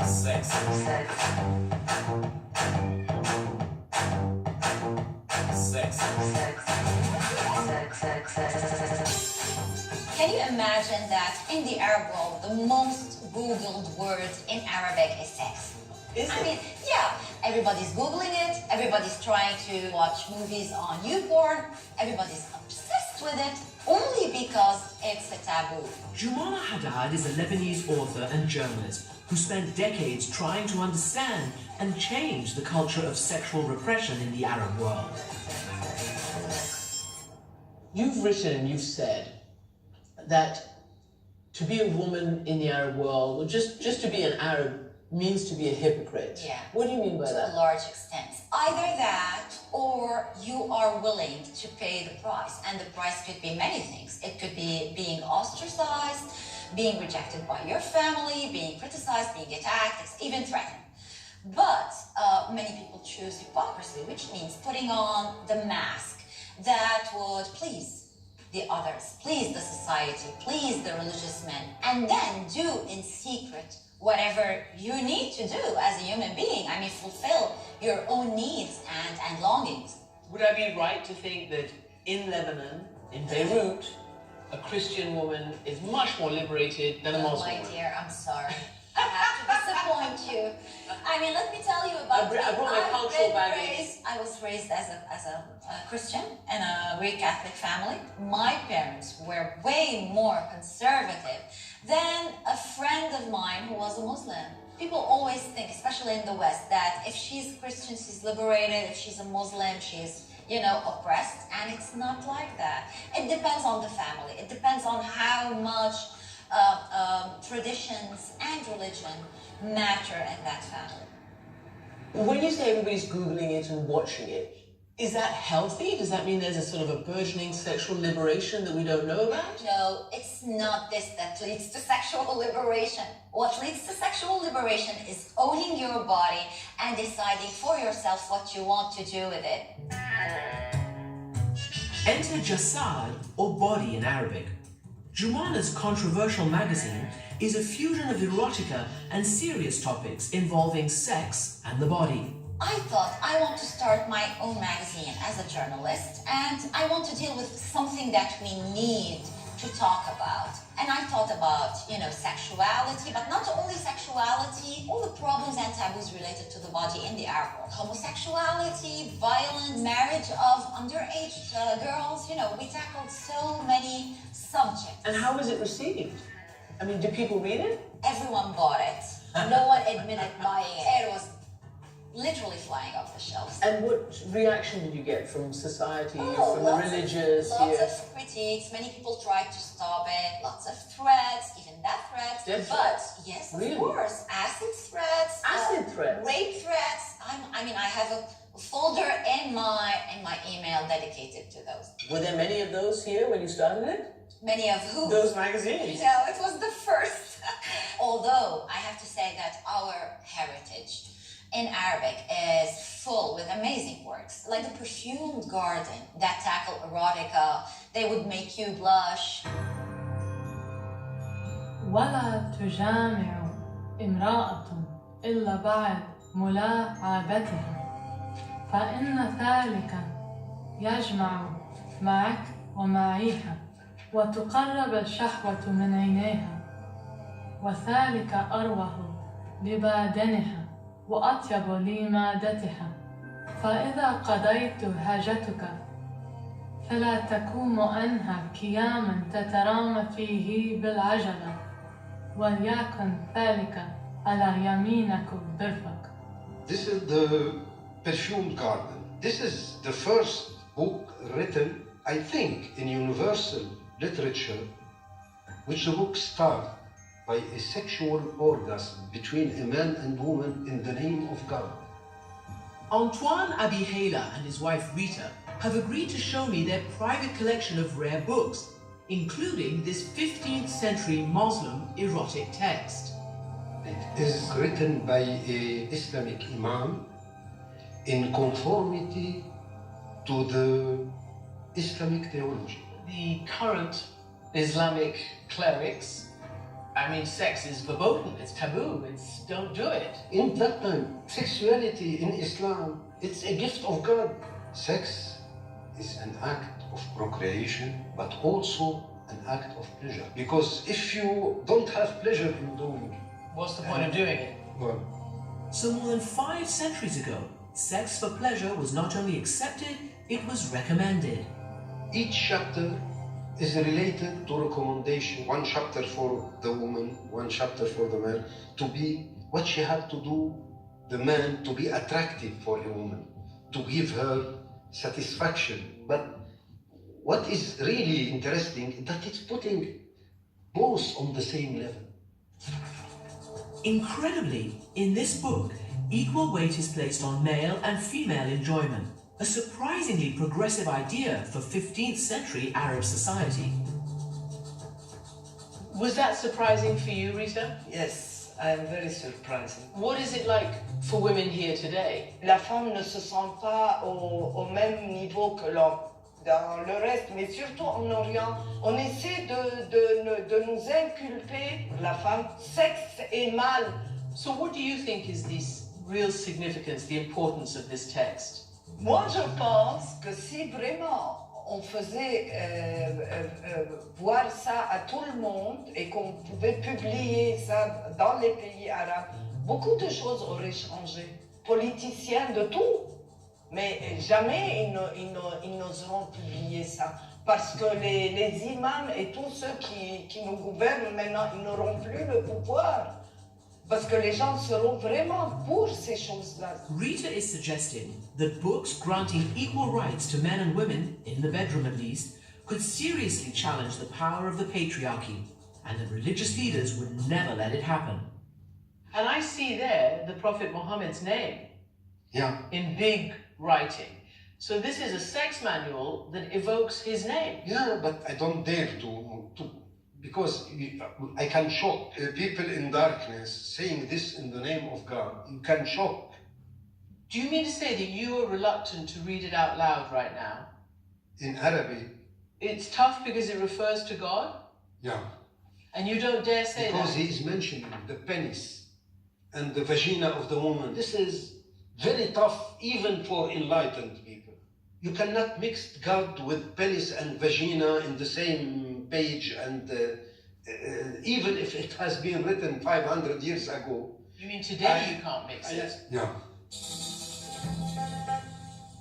Sex. Sex. Sex. Can you imagine that in the Arab world, the most Googled word in Arabic is sex? I mean, yeah, everybody's Googling it, everybody's trying to watch movies on YouPorn, everybody's obsessed with it, only because it's a taboo. Jumana Haddad is a Lebanese author and journalist who spent decades trying to understand and change the culture of sexual repression in the Arab world. You've written and you've said that to be a woman in the Arab world, or just to be an Arab, means to be a hypocrite. Yeah. What do you mean by To that? a large extent. Either that, or you are willing to pay the price. And the price could be many things. It could be being ostracized, being rejected by your family, being criticized, being attacked, even threatened. But many people choose hypocrisy, which means putting on the mask that would please the others, please the society, please the religious men, and then do in secret whatever you need to do as a human being. I mean, fulfill your own needs and longings. Would I be right to think that in Lebanon, in Beirut, a Christian woman is much more liberated than a Oh, Muslim my woman? dear, I'm sorry. I have to disappoint you. I mean, let me tell you about me. I brought my I've cultural been baggage. raised- I was raised as a Christian in a Greek Catholic family. My parents were way more conservative than a friend of mine who was a Muslim. People always think, especially in the West, that if she's Christian, she's liberated. If she's a Muslim, she's, oppressed. And it's not like that. It depends on the family. It depends on how much traditions and religion matter in that family. When you say everybody's Googling it and watching it, is that healthy? Does that mean there's a sort of a burgeoning sexual liberation that we don't know about? No, it's not this that leads to sexual liberation. What leads to sexual liberation is owning your body and deciding for yourself what you want to do with it. Enter Jasad, or Body in Arabic. Jumana's controversial magazine is a fusion of erotica and serious topics involving sex and the body. I thought I want to start my own magazine as a journalist, and I want to deal with something that we need to talk about. And I thought about, sexuality, but not only sexuality, all the problems and taboos related to the body in the Arab world. Homosexuality, violence, marriage of underage girls, we tackled so many subjects. And how was it received? I mean, do people read it? Everyone bought it. No one admitted buying it. It was literally flying off the shelves. And what reaction did you get from society, from the lots religious? Lots of critiques. Many people tried to stop it. Lots of threats, even death threats. Death But threats? yes, Really? of course, acid threats. Acid threats? Rape threats. I have a folder in my email dedicated to those. Were there many of those here when you started it? Many of who? Those magazines? No, it was the first. Although I have to say that our heritage in Arabic is full with amazing works, like the Perfumed Garden that tackle erotica. They would make you blush. ولا تجامع امرأة إلا بعد ملاعبتها فإن ذلك يجمع معك ومعيها وتقرب الشهوة من عينيها وذلك أروح لبدنها وأطيب لمعدتها فإذا قضيت حاجتك فلا تقوم عنها قياما تترامى فيه بالعجلة وليكن ذلك على يمينك برفق. This is the Perfumed Garden. This is the first book written, I think, in universal literature, which the book starts by a sexual orgasm between a man and woman in the name of God. Antoine Abihela and his wife Rita have agreed to show me their private collection of rare books, including this 15th century Muslim erotic text. It is written by an Islamic Imam in conformity to the Islamic theology. The current Islamic clerics I mean, sex is verboten, it's taboo, it's don't do it. In that time, sexuality in Islam, it's a gift of God. Sex is an act of procreation, but also an act of pleasure. Because if you don't have pleasure in doing it, What's the point of doing it? well, So more than 5 centuries ago, sex for pleasure was not only accepted, it was recommended. each chapter is related to recommendation. One chapter for the woman, one chapter for the man, to be what she had to do, the man, to be attractive for a woman, to give her satisfaction. But what is really interesting is that it's putting both on the same level. Incredibly, in this book, equal weight is placed on male and female enjoyment, a surprisingly progressive idea for 15th century Arab society. Was that surprising for you, Rita? Yes, I am very surprising. What is it like for women here today? La femme ne se sent pas au même niveau que l'homme dans le reste, mais surtout en Orient, on essaie de nous inculper la femme, sexe et mal. So what do you think is the real significance, the importance of this text? Moi, je pense que si vraiment on faisait voir ça à tout le monde et qu'on pouvait publier ça dans les pays arabes, beaucoup de choses auraient changé. Politiciens, de tout. Mais jamais ils n'oseront publier ça. Parce que les imams et tous ceux qui nous gouvernent maintenant, ils n'auront plus le pouvoir. Parce que les gens seront vraiment pour ces choses-là. Rita is suggesting that books granting equal rights to men and women, in the bedroom at least, could seriously challenge the power of the patriarchy, and that religious leaders would never let it happen. And I see there the Prophet Muhammad's name Yeah. in big writing. So this is a sex manual that evokes his name. Yeah, but I don't dare to because I can shock people in darkness saying this in the name of God. You can shock. Do you mean to say that you are reluctant to read it out loud right now? In Arabic, It's tough because it refers to God, yeah, and you don't dare say because that. he is mentioning the penis and the vagina of the woman. This is very tough even for enlightened people. You cannot mix God with penis and vagina in the same page, and even if it has been written 500 years ago. You mean today you can't mix it? Yeah.